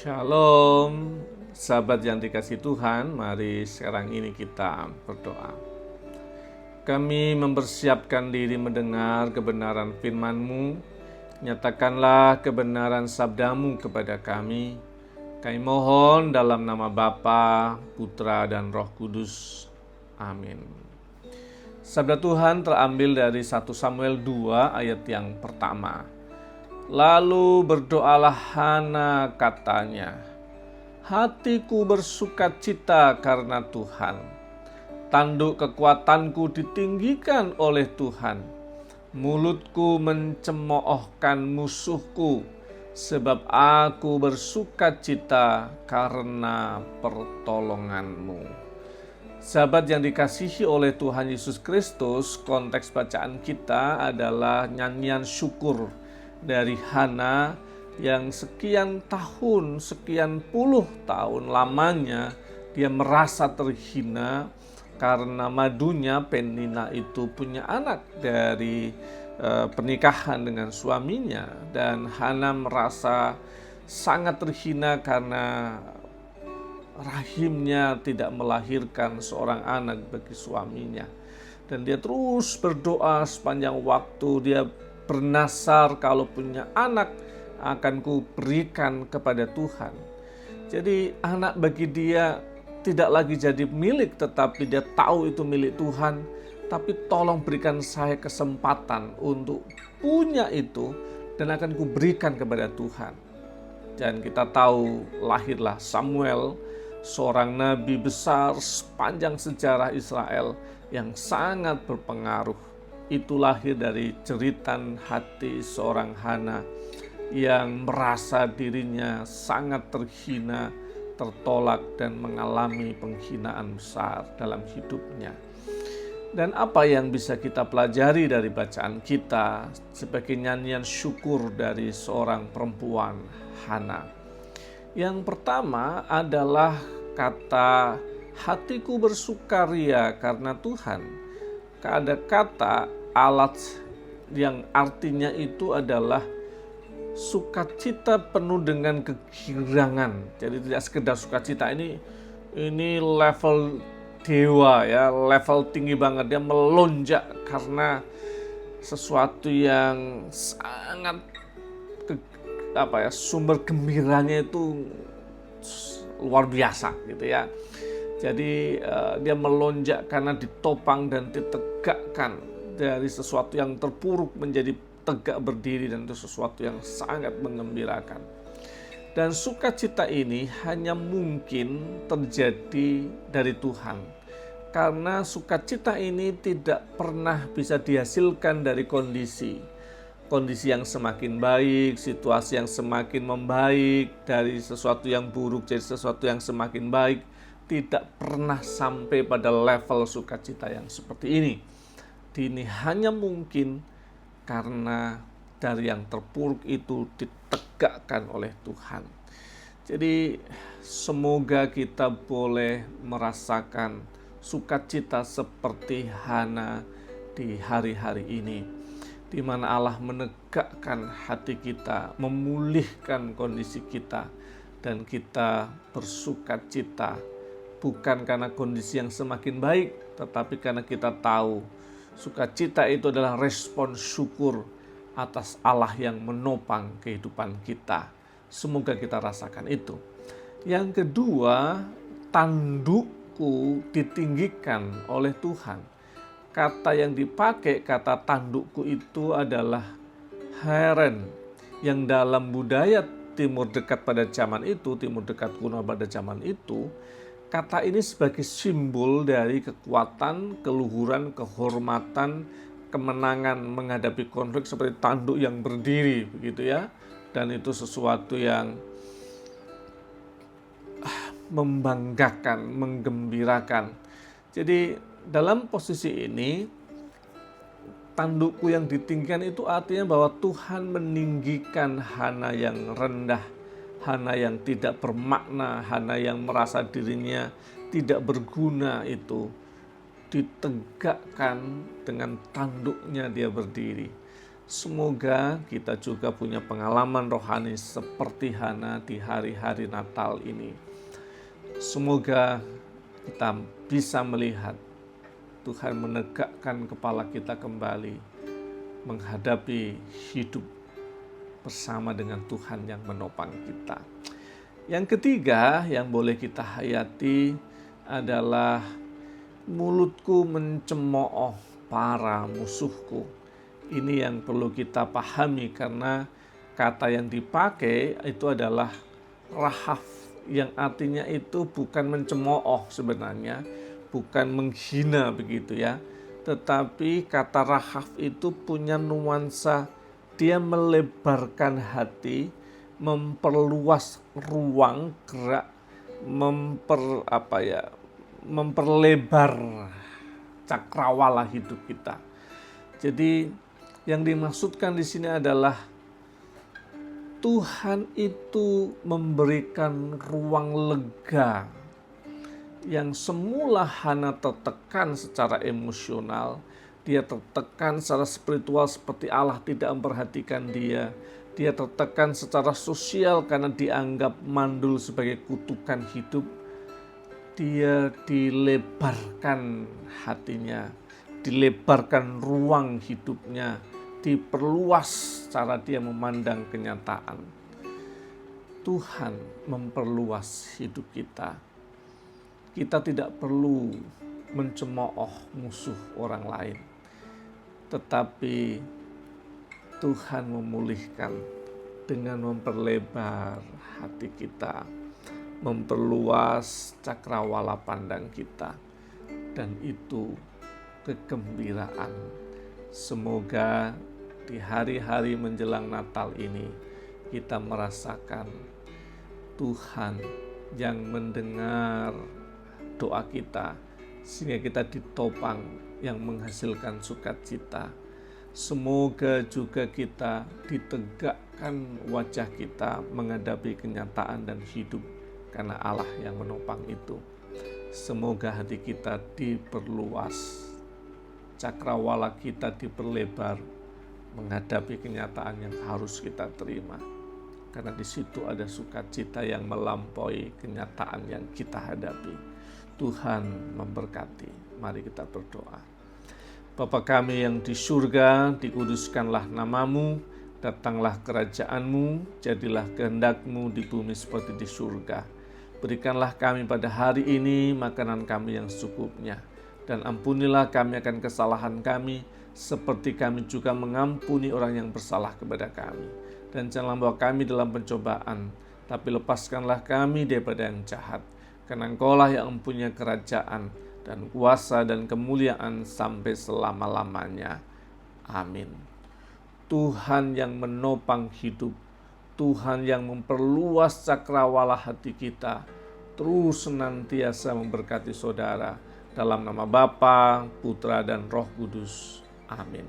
Shalom, sahabat yang dikasihi Tuhan, mari sekarang ini kita berdoa. Kami mempersiapkan diri mendengar kebenaran firman-Mu, nyatakanlah kebenaran sabda-Mu kepada kami. Kami mohon dalam nama Bapa, Putra, dan Roh Kudus. Amin. Sabda Tuhan terambil dari 1 Samuel 2 ayat yang pertama. Lalu berdoalah Hana, katanya, hatiku bersukacita karena Tuhan. Tanduk kekuatanku ditinggikan oleh Tuhan. Mulutku mencemoohkan musuhku, sebab aku bersukacita karena pertolonganmu. Sahabat yang dikasihi oleh Tuhan Yesus Kristus, konteks bacaan kita adalah nyanyian syukur dari Hana yang sekian puluh tahun lamanya dia merasa terhina karena madunya Penina itu punya anak dari pernikahan dengan suaminya, dan Hana merasa sangat terhina karena rahimnya tidak melahirkan seorang anak bagi suaminya. Dan dia terus berdoa sepanjang waktu. Dia bernasar, kalau punya anak akan kuberikan kepada Tuhan. Jadi anak bagi dia tidak lagi jadi milik, tetapi dia tahu itu milik Tuhan. Tapi tolong berikan saya kesempatan untuk punya itu, dan akan kuberikan kepada Tuhan. Dan kita tahu lahirlah Samuel, seorang nabi besar sepanjang sejarah Israel yang sangat berpengaruh. Itu lahir dari jeritan hati seorang Hana yang merasa dirinya sangat terhina, tertolak, dan mengalami penghinaan besar dalam hidupnya. Dan apa yang bisa kita pelajari dari bacaan kita sebagai nyanyian syukur dari seorang perempuan Hana? Yang pertama adalah kata hatiku bersukaria karena Tuhan. Ada kata alat yang artinya itu adalah sukacita penuh dengan kegirangan. Jadi tidak sekedar sukacita, ini level dewa ya, level tinggi banget. Dia melonjak karena sesuatu yang sangat sumber gembiranya itu luar biasa gitu ya. Jadi dia melonjak karena ditopang dan ditegakkan dari sesuatu yang terpuruk menjadi tegak berdiri, dan itu sesuatu yang sangat mengembirakan. Dan sukacita ini hanya mungkin terjadi dari Tuhan, karena sukacita ini tidak pernah bisa dihasilkan dari kondisi yang semakin baik, situasi yang semakin membaik, dari sesuatu yang buruk jadi sesuatu yang semakin baik. Tidak pernah sampai pada level sukacita yang seperti ini. Ini hanya mungkin karena dari yang terpuruk itu ditegakkan oleh Tuhan. Jadi semoga kita boleh merasakan sukacita seperti Hana di hari-hari ini, di mana Allah menegakkan hati kita, memulihkan kondisi kita, dan kita bersukacita. Bukan karena kondisi yang semakin baik, tetapi karena kita tahu sukacita itu adalah respon syukur atas Allah yang menopang kehidupan kita. Semoga kita rasakan itu. Yang kedua, tandukku ditinggikan oleh Tuhan. Kata yang dipakai, kata tandukku itu adalah heren, yang dalam budaya Timur Dekat pada zaman itu, Timur Dekat kuno pada zaman itu, kata ini sebagai simbol dari kekuatan, keluhuran, kehormatan, kemenangan menghadapi konflik, seperti tanduk yang berdiri begitu ya. Dan itu sesuatu yang membanggakan, menggembirakan. Jadi dalam posisi ini, tandukku yang ditinggikan itu artinya bahwa Tuhan meninggikan Hana yang rendah, Hana yang tidak bermakna, Hana yang merasa dirinya tidak berguna, itu ditegakkan dengan tanduknya dia berdiri. Semoga kita juga punya pengalaman rohani seperti Hana di hari-hari Natal ini. Semoga kita bisa melihat Tuhan menegakkan kepala kita kembali menghadapi hidup bersama dengan Tuhan yang menopang kita. Yang ketiga yang boleh kita hayati adalah mulutku mencemooh para musuhku. Ini yang perlu kita pahami karena kata yang dipakai itu adalah rahaf, yang artinya itu bukan mencemooh sebenarnya, bukan menghina begitu ya. Tetapi kata rahaf itu punya nuansa, dia melebarkan hati, memperluas ruang gerak, memperlebar cakrawala hidup kita. Jadi yang dimaksudkan di sini adalah Tuhan itu memberikan ruang lega yang semula Hana tertekan secara emosional, dia tertekan secara spiritual seperti Allah tidak memperhatikan dia. Dia tertekan secara sosial karena dianggap mandul sebagai kutukan hidup. Dia dilebarkan hatinya, dilebarkan ruang hidupnya, diperluas cara dia memandang kenyataan. Tuhan memperluas hidup kita. Kita tidak perlu mencemooh musuh orang lain, tetapi Tuhan memulihkan dengan memperlebar hati kita, memperluas cakrawala pandang kita, dan itu kegembiraan. Semoga di hari-hari menjelang Natal ini kita merasakan Tuhan yang mendengar doa kita, sehingga kita ditopang yang menghasilkan sukacita. Semoga juga kita ditegakkan wajah kita menghadapi kenyataan dan hidup karena Allah yang menopang itu. Semoga hati kita diperluas, cakrawala kita diperlebar menghadapi kenyataan yang harus kita terima. Karena di situ ada sukacita yang melampaui kenyataan yang kita hadapi. Tuhan memberkati. Mari kita berdoa. Bapa kami yang di surga, dikuduskanlah namamu, datanglah kerajaanmu, jadilah kehendak-Mu di bumi seperti di surga. Berikanlah kami pada hari ini makanan kami yang secukupnya, dan ampunilah kami akan kesalahan kami, seperti kami juga mengampuni orang yang bersalah kepada kami. Dan janganlah bawa kami dalam pencobaan, tapi lepaskanlah kami daripada yang jahat. Karena Engkau-lah yang mempunyai kerajaan dan kuasa dan kemuliaan sampai selama-lamanya. Amin. Tuhan yang menopang hidup, Tuhan yang memperluas cakrawala hati kita, terus senantiasa memberkati saudara. Dalam nama Bapa, Putra, dan Roh Kudus. Amin.